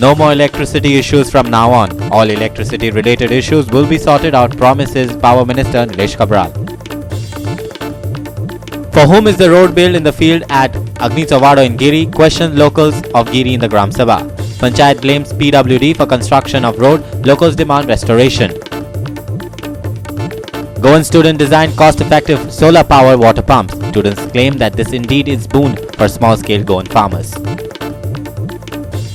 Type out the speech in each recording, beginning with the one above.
No more electricity issues from now on. All electricity related issues will be sorted out, promises Power Minister Nilesh Kabral. For whom is the road built in the field at Agni Chawado in Giri? Questions locals of Giri in the Gram Sabha. Panchayat blames PWD for construction of road. Locals demand restoration. Goan student designed cost-effective solar-powered water pumps. Students claim that this indeed is boon for small-scale Goan farmers.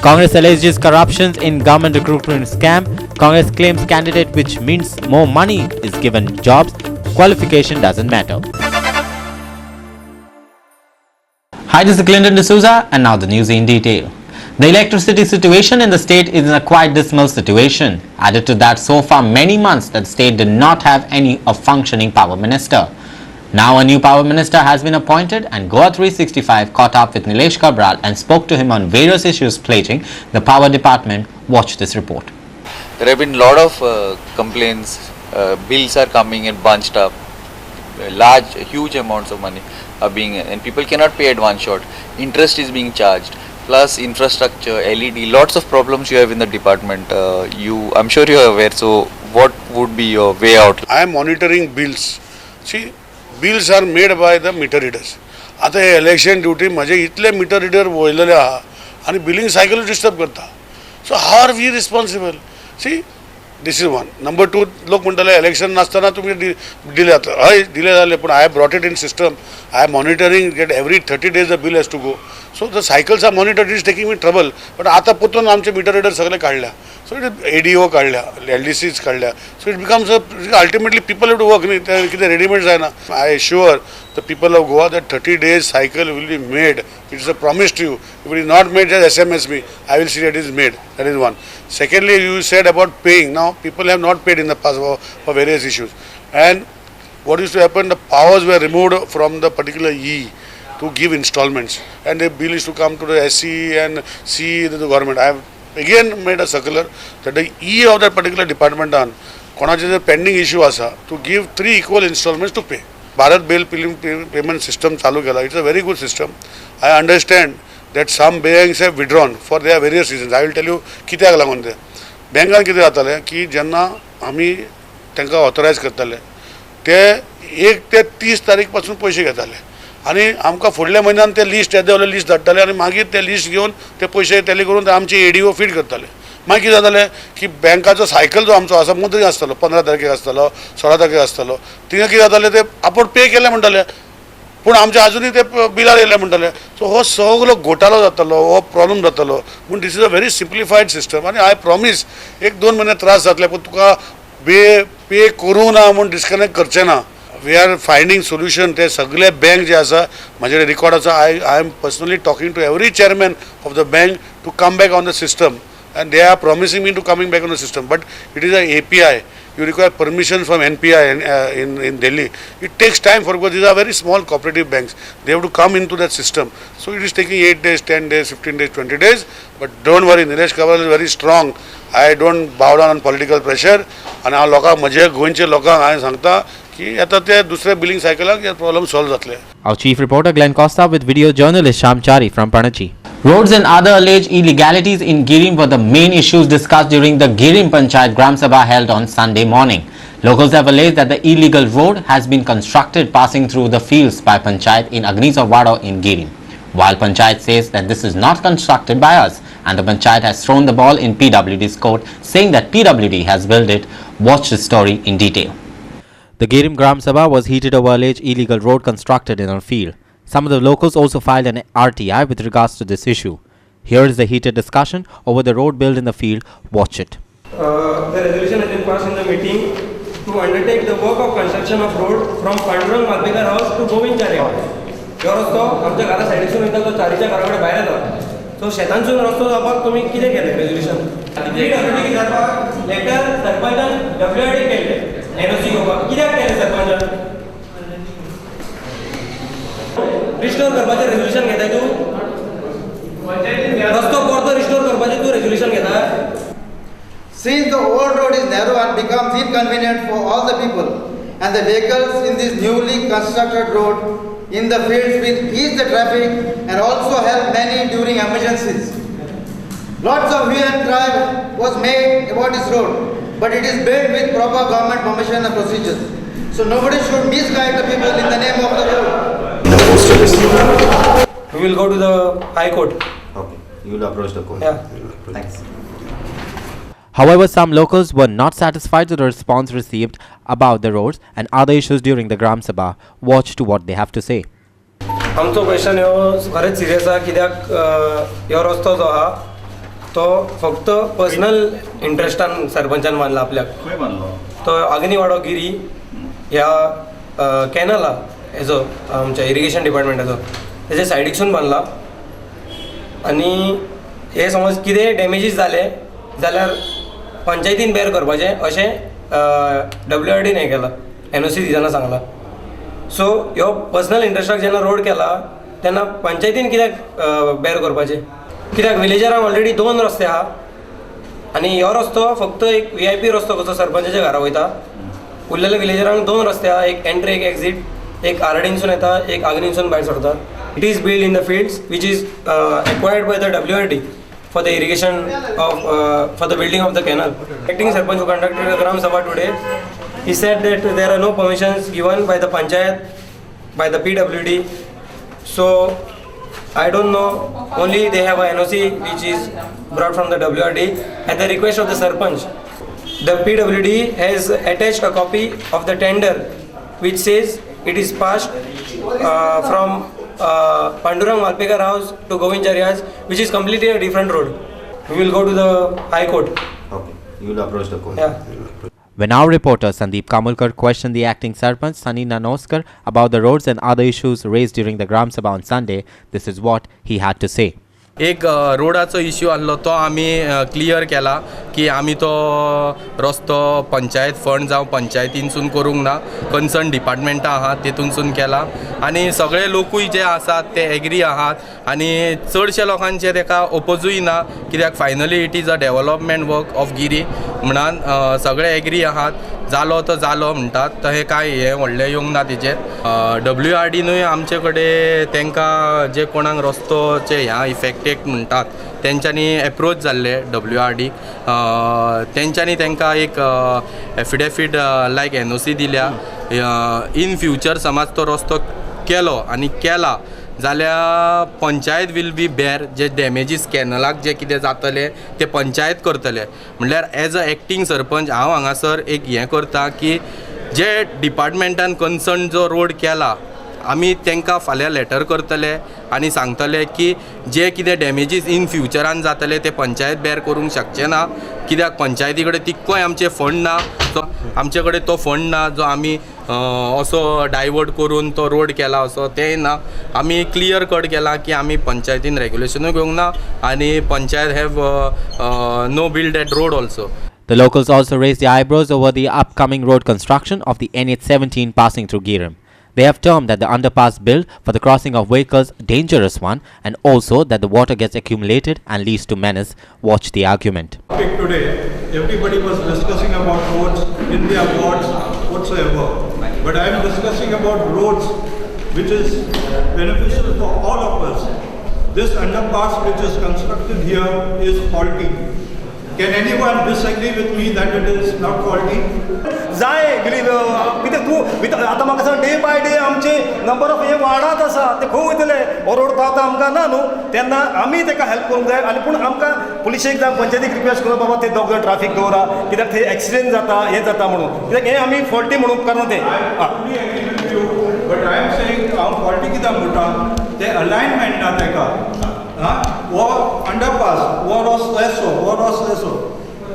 Congress alleges corruptions in government recruitment scam. Congress claims candidate which means more money is given jobs. Qualification doesn't matter. Hi, this is Clinton D'Souza and now the news in detail. The electricity situation in the state is in a quite dismal situation. Added to that, so far many months that the state did not have any functioning power minister. Now a new power minister has been appointed and GOA 365 caught up with Nilesh Kabral and spoke to him on various issues plaguing the power department. Watch this report. There have been a lot of complaints, bills are coming and bunched up, huge amounts of money are being, and people cannot pay at one shot. Interest is being charged, plus infrastructure, LED, lots of problems you have in the department. I'm sure you are aware, so what would be your way out? I am monitoring bills. See, bills are made by the meter readers. आता election duty माझे इतले meter reader वयलेले आहा आणि billing cycle disturb करता. So how are we responsible? See, this is one. Number two, लोक म्हणताले election नासताना तुम्ही delay जाता. हय delay झाले पण I have brought it in system. I am monitoring that every 30 days the bill has to go. So the cycles are monitored. It is taking me trouble. But आता पोतून आमचे meter reader सगळे काढल्या. So it is ADO काढल्या, LDCs काढल्या. So it becomes ultimately people have to work. किती readymade आहे ना. I assure the people of Goa that 30 days cycle will be made. It is a promise to you. If it is not made, just SMS me. I will see that it is made. That is one. Secondly, you said about paying. Now people have not paid in the past for various issues. And what used to happen? The powers were removed from the particular E to give installments, and the bill is to come to the SC and C to the government. I have again made a circular that the E of that particular department on konache jar pending issue asa to give 3 equal installments to pay. Bharat Bill payment system chalu kela. It's a very good system. I understand that some banks have withdrawn for their various reasons. I will tell you कित्याक लागून ते बँकान कितें जातालें की जेन्ना आमी तांकां authorise करताले ते 1 ते 30 तारीख पासून पैसे घेताले आणि आमकां फुडल्या म्हयन्यान ते लिस्ट येदे वाले लिस्ट धाडटाले आणि मागीर ते लिस्ट घेवन ते पैसे टॅली करून आमचे ADO फीड करताले. मागीर कितें जातालें की बँकाचो सायकल जो आमचो आसा मुद्दत आसतालो 15 तारखेक आसतालो 16 तारखेक आसतालो तिंगा कितें जातालें ते आपण पे केले म्हणटाले पूण आमचे अजूनय ते बिलार येयले म्हणटाले. सो हो सगळो घोटाळो जातालो, हो प्रॉब्लेम जातालो. पूण this is a very simplified system आणि आय प्रॉमिस 1-2 महिने त्रास जातले पण तुका पे करूं ना म्हूण डिस्कनेक्ट करचें ना. We are finding solution. ते सगळे बँक जे आसा म्हाजे रिकॉर्ड आसा. I am personally talking to every chairman of the bank to come back on the system and they are promising me to coming back on the system, but it is an API. You require permission from NPI in Delhi. It takes time because these are very small cooperative banks. They have to come into that system. So it is taking 8 days, 10 days, 15 days, 20 days. But don't worry, Nilesh Kabral is very strong. I don't bow down on political pressure. And our लोकांक म्हजे गोंयचे लोकांक हांवें सांगता की आता ते दुसऱ्या बिलिंग सायकलाक हे प्रॉब्लेम सॉल्व जातले. Our chief reporter Glenn Costa with video journalist Sham Chari from Panachi. Roads and other alleged illegalities in Girim were the main issues discussed during the Girim Panchayat Gram Sabha held on Sunday morning. Locals have alleged that the illegal road has been constructed passing through the fields by Panchayat in Agni Chawado in Girim. While Panchayat says that this is not constructed by us and the Panchayat has thrown the ball in PWD's court, saying that PWD has built it. Watch the story in detail. The Girim Gram Sabha was heated over alleged illegal road constructed in our field. Some of the locals also filed an RTI with regards to this issue. Here is the heated discussion over the road built in the field. Watch it. The resolution has been passed in the meeting to undertake the work of construction of road from Pandurang Malpekar house to Govind Chare house. ह्यो रस्तो आमच्या घरा सायडीसून वयता तो चारीच्या घरा कडेन भायर येता. सो शेतांसून रस्तो जावपाक तुमी कितें केलें रेजोल्यूशन? PWD जावपाक लेटर सरपंचान WID केल्ले. NOC घेवपाक कित्याक केलें सरपंचान? रिस्टोर करपाचें रेजोल्यूशन घेताय तूं? रस्तो परतो रिस्टोर करपाचें तूं रेजोल्यूशन घेता? Since the old road is narrow and becomes inconvenient for all the people, and the vehicles in this newly constructed road in the fields will ease the traffic and also help many during emergencies. Lots of hue and cry was made about this road, but it is built with proper government permission and procedures. So nobody should misguide the people in the name of the road. The postal is. We will go to the High Court. Okay. You will approach the court. Yeah. Thanks. However, some locals were not satisfied with the response received about the roads and other issues during the Gram Sabha. Watch to what they have to say. आमचो question हो खरेंच serious आहा कित्याक ह्यो रस्तो जो आहा तो फक्त पर्सनल इंट्रस्टान सरपंचान बांदला आपल्याक तो अग्निवाडो गिरी ह्या कॅनल आहा हेजो आमच्या इरिगेशन डिपार्टमेंटाचो तेजे सायडीकसून बांदला आनी हे समज कितें डॅमेजीस जाले जाल्यार पंचायतीन बेर करपाचें अशें WRDन हें केलां NOC दितना सांगलां सो ह्यो पर्सनल इंट्रस्टाक जेन्ना रोड केला तेन्ना पंचायतीन कित्याक बेर करपाचें कित्याक विलेजरांक ऑलरेडी 2 रस्ते आहा आनी ह्यो रस्तो फक्त एक VIP रस्तो कसो सरपंचाच्या घरा वयता उरलेल्या विलेजरांक 2 रस्ते आहा एक एंट्री एक एक्झीट एक आरडीनसून येता एक आग्नीनसून भायर सरता it is build in the fields which is acquired by the WRD for the irrigation of for the building of the canal. Acting Sarpanch who conducted a Gram Sabha today, he said that there are no permissions given by the Panchayat, by the PWD. So I don't know, only they have a NOC which is brought from the WRD at the request of the Sarpanch. The PWD has attached a copy of the tender which says it is passed from Pandurang Malpekar House to Govindcharya's, which is completely a different road. We will go to the High Court. Okay. You will approach the court. Yeah. When our reporter Sandeep Kamulkar questioned the acting Sarpanch Sunny Nanoskar about the roads and other issues raised during the Gram Sabha on Sunday, this is what he had to say. एक रोडाचो issue आसलो तो आमी clear केला की आमी तो रस्तो panchayat fund जावं पंचायतीनसून करूंक ना कन्सर्न डिपार्टमेंटा आहात तेतूनसून केला आनी सगळे लोकूय जे आसात ते एग्री आहात आनी चडशे लोकांचे तेका ओपोजूय ना कित्याक finally it is a development work of Giri म्हणून सगळे एग्री आहात जालो तो जालो म्हणटात तशें कांय हें व्हडलें येवंक ना तेजेर WRDनूय आमचे कडेन तांकां जे कोणाक रस्तोचे ह्या इफेक्टेड म्हणटात तेंच्यांनी एप्रोच जाल्ले WRD तेंच्यांनी तांकां एक एफिडेविट लायक NOC दिल्या इन फ्युचर समज तो रस्तो केलो आनी केला जाल्यार पंचायत वील बी बेर जे डॅमेजीस कॅनलाक जे कितें जातले ते पंचायत करतले म्हणल्यार एज अ एक्टींग सरपंच हांव हांगासर एक हें करता की जे डिपार्टमेंटान कन्सर्न जो रोड केला आमी तांकां फाल्यां लेटर करतले आनी सांगतले की जे कितें डॅमेजीस इन फ्युचरान जातले ते पंचायत बेर करूंक शकचे ना कित्याक पंचायती कडेन तितकोय आमचे फंड ना तो आमचे कडेन तो फंड ना जो आमी असो डायवर्ट करून तो रोड केला असो तें ना आमी क्लियर कट केला की आमी पंचायतीन रेग्युलेशनूय घेवंक ना आनी panchayat have know build that road also. The locals also raised their eyebrows over the upcoming road construction of the NH17 passing through Girim. They have termed that the underpass built for the crossing of vehicles dangerous one and also that the water gets accumulated and leads to menace. Watch the argument. Today, everybody was discussing about roads in their wards whatsoever. But I am discussing about roads which is beneficial for all of us. This underpass which is constructed here is faulty. Can anyone disagree with me that it is not faulty? जाय कित्याक तूं आतां म्हाका सांग day by day आमचे number of हे वाडत आसा ते खंय वयतले हो रोड पावता आमकां ना न्हू तेन्ना आमी ताका हेल्प करूंक जाय आनी पूण आमकां पुलिशेक जावं पंचायतीक रिक्वेस्ट करून बाबा ते दोग जाण ट्राफीक दवरा कित्याक थंय एक्सिडेंट जाता हें जाता म्हणून कित्याक हें आमी फॉल्टी म्हणून उपकारना तें बट आय एम सेइंग हांव फॉल्टी कित्याक म्हणटा ते अलायनमेंट ना ताका वो underpass, what was eso.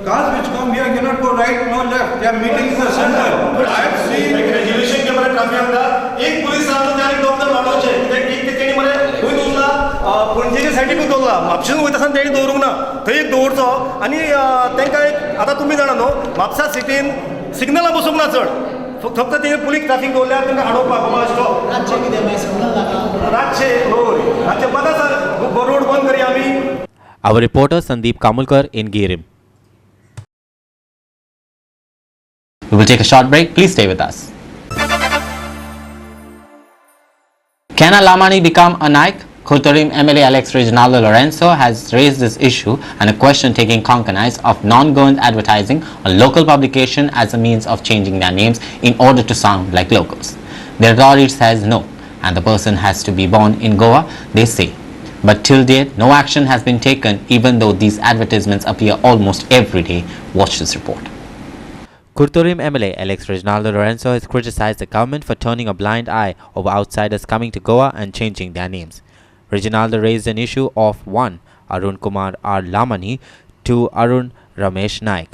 Cars which come here cannot go right, no left. They are meeting in the center. But I have seen regulation के बरे ट्रॅफिक आमदा एक पुलीस आमदा त्याने डॉक्टर मारवचे कित्याक एक तेणी मरे खंय दवरला पणजेच्या सायडीकूच दवरला म्हापशेन वयता आसतना तेणी दवरूंक ना थंय एक दवरचो आनी तांकां एक आतां तुमी जाणा न्हू म्हापसा सिटीन सिग्नलां बसूंक ना चड फक्त ते पुलीस ट्रॅफिक दवरल्यार तांकां हाडोवपाक बाबा स्टॉप रातचे हय रातचे बंद आसा रोड बंद करी आमी. Our reporter Sandeep Kamulkar in Girim. We will take a short break. Please stay with us. Can a Lamani become a Naik? Kurtorim MLA Alex Reginaldo Lorenzo has raised this issue and a question taking cognizance of non-government advertising on local publication as a means of changing their names in order to sound like locals. The authority says no, and the person has to be born in Goa, they say. But till date, no action has been taken, even though these advertisements appear almost every day. Watch this report. Kurtorim MLA Alex Reginaldo Lorenzo has criticized the government for turning a blind eye over outsiders coming to Goa and changing their names. Reginaldo raised an issue of one Arun Kumar R. Lamani to Arun Ramesh Naik.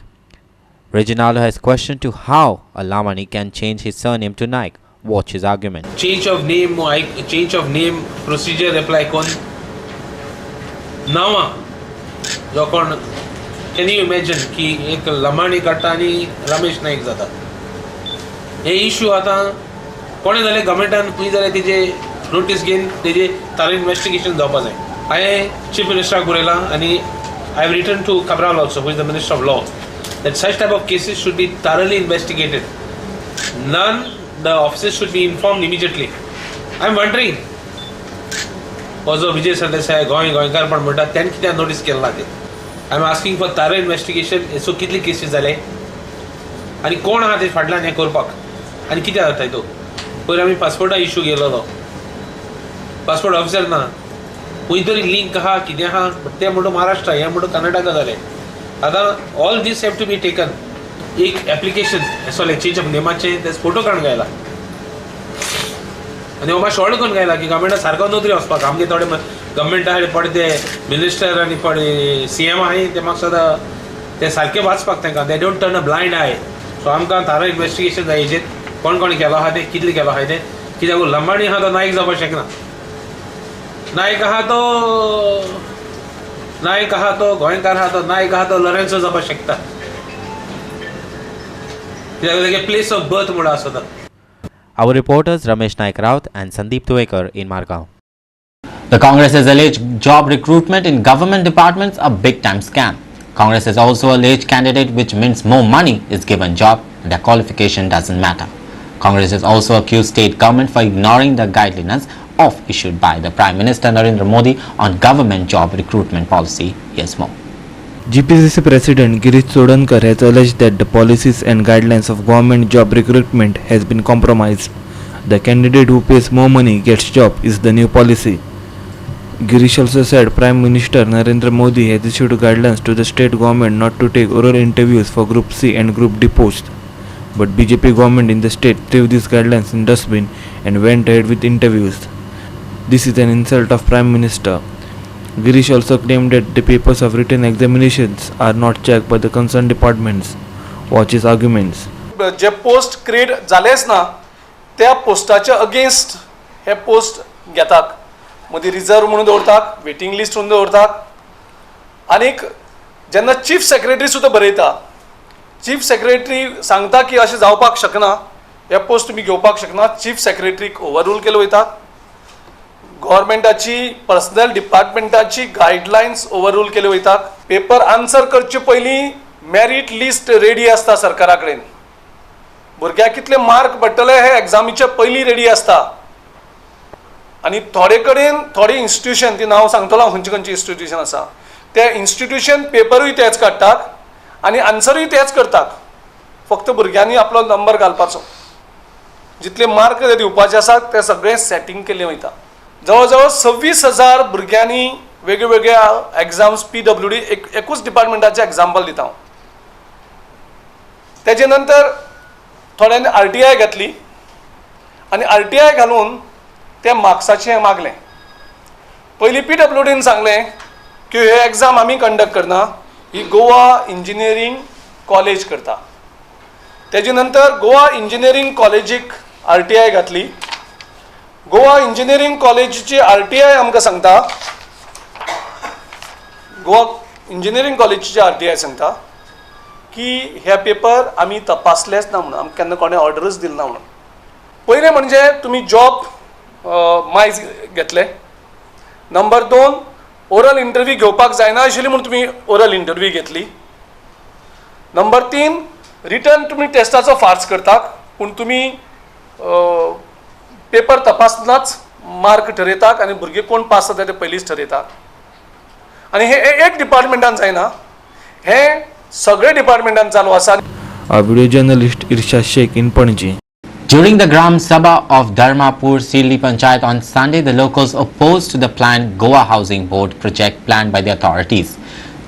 Reginaldo has questioned to how a Lamani can change his surname to Naik. Watch his argument. Change of name procedure apply kon nawa jokon. Can you imagine ki ek Lamani kattani Ramesh Naik zata he issue ata kone zale governmentan hui zale tije notice gain tije tar investigation जावपा जाय. I chief minister Gurela and I have written to Cabral also, who is the minister of law, that such type of cases should be thoroughly investigated. The officers should be informed immediately. I am wondering also Vijay Sardesai Goinkar पण म्हणटा त्यांनी कित्याक notice केला ते. I am asking for thorough investigation. So कितले cases जाले आणि कोण आहा ते फाटल्यान हे करपाक आणि कित्याक जाता तो. पयर आमी पासपोर्टा इश्यू केलो पासपोर्ट ऑफिसर ना खंय तरी लिंक आहा कितें आहा ते म्हणून महाराष्ट्र हे म्हणून कर्नाटका जाले. आतां all these have to be taken. एक एप्लिकेशन असो चेंज ऑफ नेमाचे ते फोटो काडून गायला आनी हो मातशें व्हडलो करून गायला की गव्हर्मेंटा सारको नोकरी वचपाक. आमगे थोडे गव्हर्मेंटा पडे ते मिनिस्टर आनी पडे CM आहाय ते म्हाका सदां ते सारके वाचपाक तांकां they don't turn a blind eye. So आमकां थारो इन्वेस्टिगेशन जाय हेजेर कोण कोण केलो आहा ते कितले केलो आहाय ते. कित्याक लंबाणी आहा तो नायक जावपाक शकना. नायक आहा तो गोंयकार आहा तो नायक आहा तो लोरेन्सो जावपाक शकता. कित्याक प्लेस ऑफ बर्थ म्हणून आसता. Our reporters Ramesh Naik Raut and Sandeep Tuekar in Margao. The Congress has alleged job recruitment in government departments a big-time scam. Congress has also alleged candidate which means more money is given job and their qualification doesn't matter. Congress has also accused state government for ignoring the guidelines issued by the Prime Minister Narendra Modi on government job recruitment policy. Here's more. GPCC President Girish Chodankar has alleged that the policies and guidelines of government job recruitment has been compromised. The candidate who pays more money gets job is the new policy. Girish also said Prime Minister Narendra Modi has issued guidelines to the state government not to take oral interviews for Group C and Group D posts. But BJP government in the state threw these guidelines in dustbin and went ahead with interviews. This is an insult of Prime Minister. Girish also claimed that the papers of written examinations are not checked by the concerned departments. Watch his arguments. J post create जालेच ना त्या पोस्टाच्या against हे post घेतात. मदीं reserve म्हणून दवरतात, waiting list म्हणून दवरतात. आनीक जेन्ना चीफ सेक्रेटरी सुद्दां बरयता, चीफ सेक्रेटरी सांगता की अशें जावपाक शकना, हे पोस्ट तुमी घेवपाक शकना. चीफ सेक्रेटरीक ओवररूल केलो वयता. गव्हर्मेंटाची पर्सनल डिपार्टमेंटाची गायडलायन्स ओवररूल केल्यो वयतात. पेपर आन्सर करचे पयलीं मेरिट लिस्ट रेडी आसता सरकारा कडेन. भुरग्याक कितले मार्क पडटले हे एग्जामीचे पयलीं रेडी आसता. आनी थोडे कडेन थोडे इन्स्टिट्यूशन ती नांव सांगतलो हांव खंयची इन्स्टिट्यूशन आसा ते इन्स्टिट्यूशन पेपरूय तेच काडटात आनी आन्सरूय तेच करतात. फक्त भुरग्यांनी आपलो नंबर घालपाचो. जितले मार्क दिवपाचे आसात ते सगळें सेटींग केल्लें वयता. जवळ जवळ 26,000 भुरग्यांनी वेगवेगळ्या एग्जाम्स PWD एकूच डिपार्टमेंटाचे एग्जाम्पल दिता हांव. तेजे नंतर थोड्यांनी RTI घातली आनी RTI घालून ते मार्क्साचें मागलें. पयलीं PWDन सांगलें की हे एग्जाम आमी कंडक्ट करना, ही गोवा इंजिनियरींग कॉलेज करता. तेजे नंतर गोवा इंजिनियरींग कॉलेजीक RTI घातली. गोवा इंजिनियरींग कॉलेजीची RTI आमकां सांगता, गोवा इंजिनियरींग कॉलेजीची RTI सांगता की हे पेपर आमी तपासलेच ना म्हणून, आमकां केन्ना कोणें ऑर्डरच दिली ना म्हणून. पयलें म्हणजे तुमी जॉब मायज घेतले. नंबर 2 ओरल इंटरव्यू घेवपाक जायना आशिल्ली म्हणून तुमी ओरल इंटरव्यू घेतली. नंबर 3 रिटर्न तुमी टेस्टाचो फार्स करतात पूण तुमी पेपर तपासनाच मार्क ठरयतात आनी भुरगे कोण पास जाता ते पयलींच ठरयतात आनी हे एक डिपार्टमेंटान जायना हे सगळे डिपार्टमेंटान चालू आसा. A video journalist Irshad Sheikh in Panaji. During the Gram Sabha of Dharmapur Sirli Panchayat on Sunday, the locals opposed to the planned GOA housing board project planned by the authorities.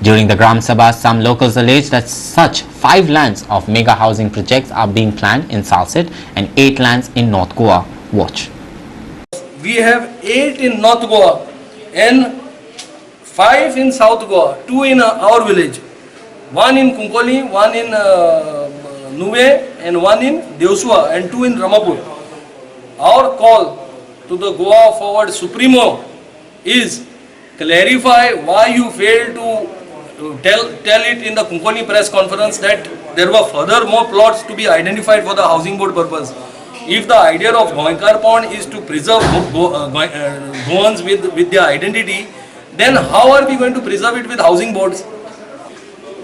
During the Gram Sabha, some locals alleged that such 5 lands of mega housing projects are being planned in Salsett and 8 lands in North Goa. Watch. We have 8 in North Goa and 5 in South Goa, 2 in our village, 1 in Kunkoli, 1 in Nuve and 1 in Deusua and 2 in Ramapur. Our call to the Goa Forward Supremo is clarify why you failed to tell it in the Kunkoli press conference that there were further more plots to be identified for the housing board purpose. If the idea of Goinkar Pond is to preserve Goans with their identity, then how are we going to preserve it with housing boards?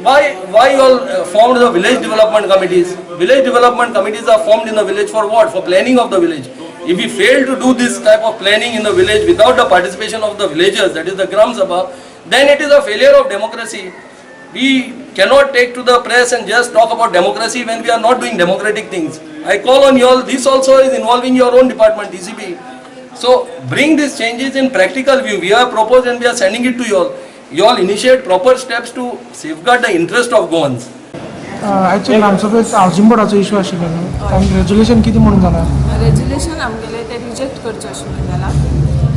Why you all formed the village development committees? Village development committees are formed in the village for what? For planning of the village. If we fail to do this type of planning in the village without the participation of the villagers, that is the Gram Sabha, then it is a failure of democracy. We cannot take to the press and just talk about democracy when we are not doing democratic things. I call on you all, this also is involving your own department, DCP. So bring these changes in practical view. We have proposed and we are sending it to you all. You all initiate proper steps to safeguard the interest of Goans. Actually, ग्रामसभेत housing बोर्डाचो issue आशिल्लो तांकां resolution कितें म्हणून जालां resolution आमगेलें तें reject करचें अशें जाला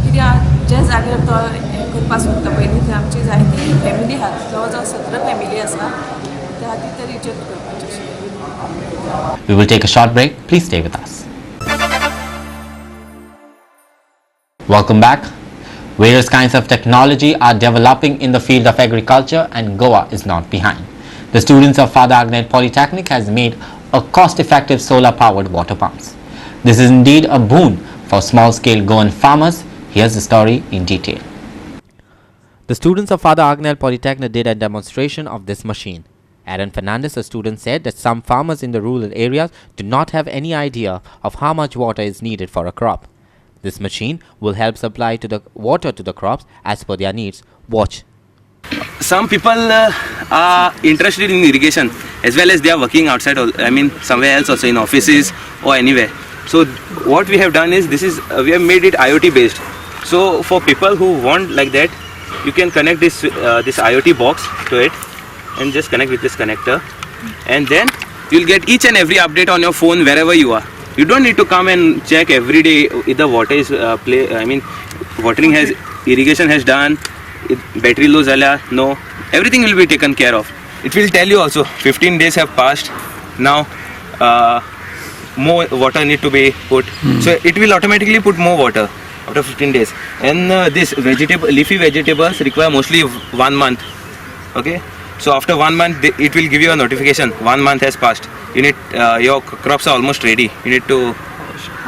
कित्याक जे जाग्यार तो करपाक सोदता पळय थंय आमची जायती फॅमिली आसात जवळ जवळ 17 फॅमिली आसा त्या खातीर तें रिजेक्ट करपाचें आशिल्लें. We will take a short break. Please stay with us. Welcome back. Various kinds of technology are developing in the field of agriculture and Goa is not behind. The students of Father Agnet Polytechnic has made a cost-effective solar-powered water pumps. This is indeed a boon for small-scale Goan farmers. Here's the story in detail. The students of Father Agnet Polytechnic did a demonstration of this machine. Aaron Fernandez, a student, said that some farmers in the rural areas do not have any idea of how much water is needed for a crop. This machine will help supply to the water to the crops as per their needs. Watch. Some people are interested in irrigation as well as they are working outside, I mean somewhere else also in offices or anywhere. So what we have done is we have made it IoT based. So for people who want like that, you can connect this IoT box to it and just connect with this connector, and then you'll get each and every update on your phone wherever you are. You don't need to come and check every day if the water is watering has, irrigation has done, battery low zala, no, everything will be taken care of. It will tell you also 15 days have passed now, more water need to be put. So it will automatically put more water after 15 days. And this leafy vegetables require mostly 1 month. Okay, so after 1 month it will give you a notification 1 month has passed. You need your crops are almost ready. You need to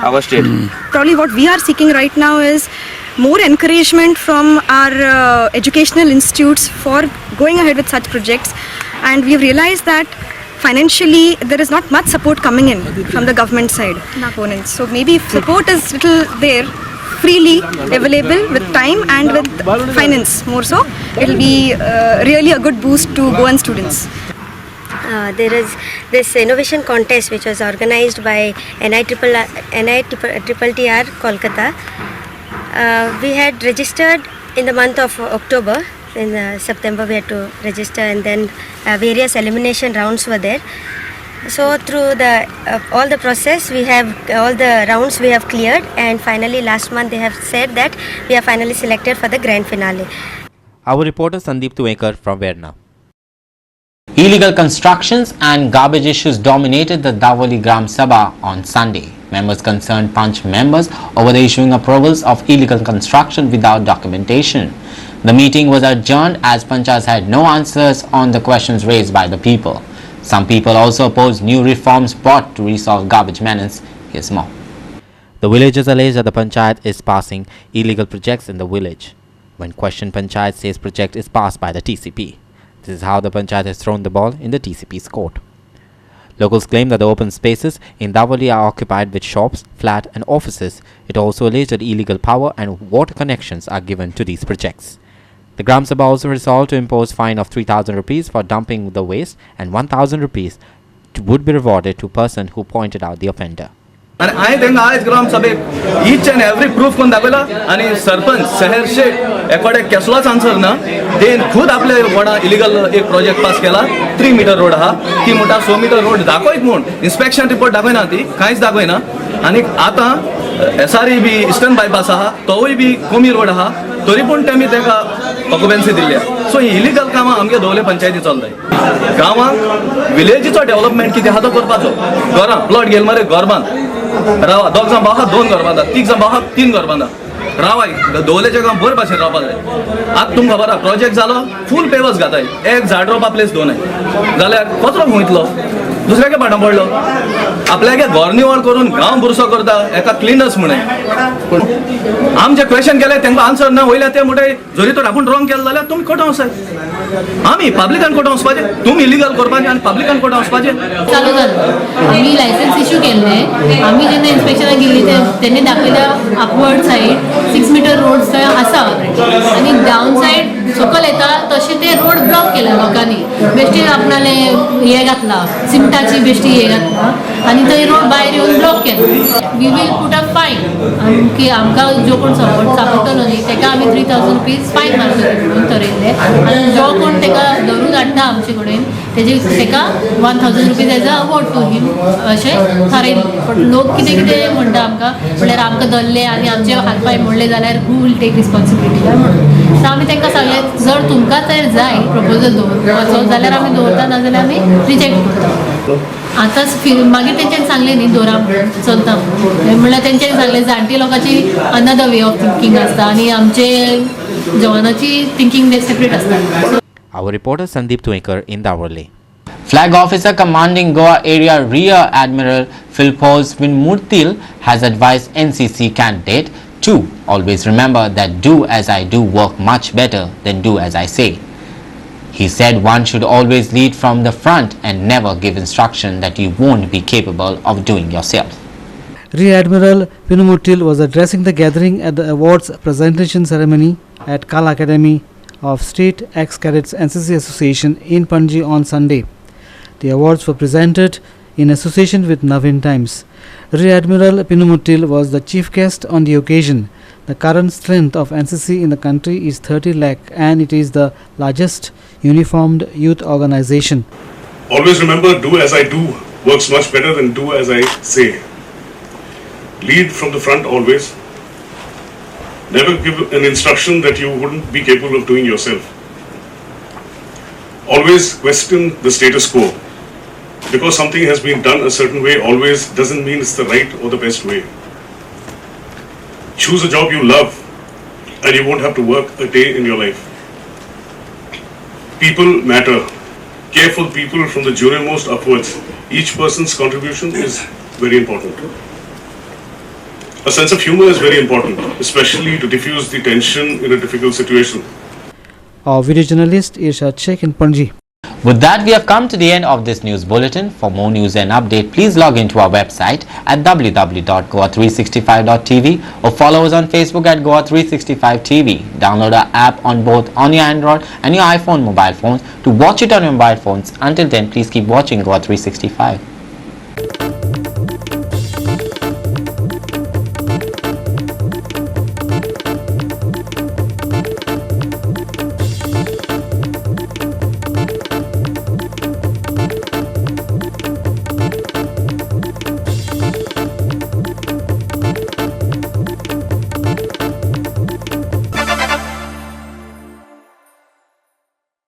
harvest it. Probably what we are seeking right now is more encouragement from our educational institutes for going ahead with such projects, and we have realized that financially there is not much support coming in from the government side opponents. So maybe if support is little there freely available with time and with finance more so, it will be really a good boost to Goan students. There is this innovation contest which was organized by NITTR Kolkata. We had registered in the month of October. In September we had to register, and then various elimination rounds were there. So through all the process, we have all the rounds we have cleared, and finally last month they have said that we are finally selected for the grand finale. Our reporter Sandeep Tuekar from Verna. Illegal constructions and garbage issues dominated the Davali Gram Sabha on Sunday. Members concerned punched members over the issuing approvals of illegal construction without documentation. The meeting was adjourned as Panchayats had no answers on the questions raised by the people. Some people also opposed new reforms brought to resolve garbage menace. Here's more. The villagers allege that the Panchayat is passing illegal projects in the village. When questioned, Panchayat says project is passed by the TCP. This is how the Panchayat has thrown the ball in the TCP's court. Locals claim that the open spaces in Davali are occupied with shops, flats and offices. It also alleged that illegal power and water connections are given to these projects. The Gram Sabha also resolved to impose fine of 3,000 rupees for dumping the waste and 1,000 rupees would be rewarded to a person who pointed out the offender. आणि हांवें तांकां आयज ग्राम सभेक each and every proof करून दाखयला आनी सरपंच शहर शेख एकोडे कसलोच आन्सर ना तेन खूद आपले वाडा इलिगल एक प्रोजेक्ट पास केला 3 मीटर रोड आहा ती म्हणटा 100 मीटर रोड दाखयत म्हूण इन्स्पेक्शन रिपोर्ट दाखयना ती कांयच दाखयना आनी आतां SRE बी इस्टर्न बायपास आहा तोवूय बी कमी रोड आहा तरी पूण तेमी ताका ऑक्युपन्सी दिल्ल्या सो ही इलिगल कामां आमगे धोवले पंचायती चलताय गांवांक विलेजीचो डेव्हलपमेंट कितें आहा तो करपाचो घरां प्लॉट गेल मरे घर बांद रावा 2 जाण भावाक 2 घर बांदा 3 जाण भावाक 3 घर बांदा रावाय धोवलेच्या गांव बरे भाशेन रावपा जाय आतां तुमकां खबर आहा प्रोजेक्ट जालो फूल पेवर्स घाताय एक झाड रोवपा प्लेस दोनाय जाल्यार कचरो खंयतलो दुसऱ्याके फाटां पडलो आपल्यागे घर निवळ करून गांव बुरसो करता एका क्लिनर्स म्हणून पूण आमचे क्वेश्चन केले तांकां आन्सर ना वयल्या ते म्हणटाय जरी तर आपूण रॉंग केलें जाल्यार तुमी कोर्टां वसाय आमी पब्लिकान कोर्टां वचपाचें तुमी इलिगल करपाचें आनी पब्लिकान कोर्टां वचपाचें चालू जालें आमी लायसन्स इश्यू केल्लें आमी जेन्ना इन्स्पेक्शनाक गेली तेणी दाखयल्या अपवर्ड सायड 6 मीटर रोड थंय आसा आनी डावन सायड सकयल येता तशें ते रोड ब्लॉक केला लोकांनी बेश्टी आपणाले हे घातला सिमटाची बेश्टी हे घातला आनी थंय रोड भायर येवन ब्लॉक केला we will put a fine की आमकां जो कोण सापडटलो न्ही ताका आमी 3,000 रुपीज फायन मारतले म्हणून थरयल्ले आनी जो कोण ताका धरून हाडटा आमचे कडेन ताका 1,000 rupees as a award to him अशें थारायल्लें पण लोक कितें कितें म्हणटा आमकां म्हणल्यार आमकां धरले आनी आमचे हात पांय मोडले जाल्यार हू वील टेक रिस्पॉन्सिबिलिटी काय म्हणून सो आमी तांकां सांगलें जर तुमकां तर जाय प्रपोजल दवरपाचो जाल्यार आमी दवरता नाजाल्यार आमी रिजेक्ट करता आतांच मागीर तेंच्यांनी सांगलें न्ही दोरा चलता म्हणल्यार तेंच्यांनी सांगलें जाणटी लोकांची अनदर वे ऑफ थिंकींग आसता आनी आमचे जवानाची थिंकींग सेपरेट आसता. Our reporter Sandeep Tuekar in Davali. Flag officer commanding Goa Area Rear Admiral Philpos Vinmurtil has advised NCC candidate to always remember that do as I do work much better than do as I say. He said one should always lead from the front and never give instruction that you won't be capable of doing yourself. Rear Admiral Vinmurtil was addressing the gathering at the awards presentation ceremony at Kala Academy of State Ex-Cadets NCC Association in Panji on Sunday. The awards were presented in association with Navin Times. Rear Admiral Vinmurtil was the chief guest on the occasion. The current strength of NCC in the country is 30 lakh and it is the largest uniformed youth organization. Always remember, do as I do works much better than do as I say. Lead from the front always. Never give an instruction that you wouldn't be capable of doing yourself. Always question the status quo. Because something has been done a certain way always doesn't mean it's the right or the best way. Choose a job you love and you won't have to work a day in your life. People matter. Care for people from the junior-most upwards. Each person's contribution is very important. A sense of humor is very important, especially to diffuse the tension in a difficult situation. Our video journalist Irshad Sheikh in Panji. With that, we have come to the end of this news bulletin. For more news and update, please log into our website at www.goa365.tv or follow us on Facebook at Goa365TV. Download our app on both on your Android and your iPhone mobile phones to watch it on your mobile phones. Until then, please keep watching Goa365.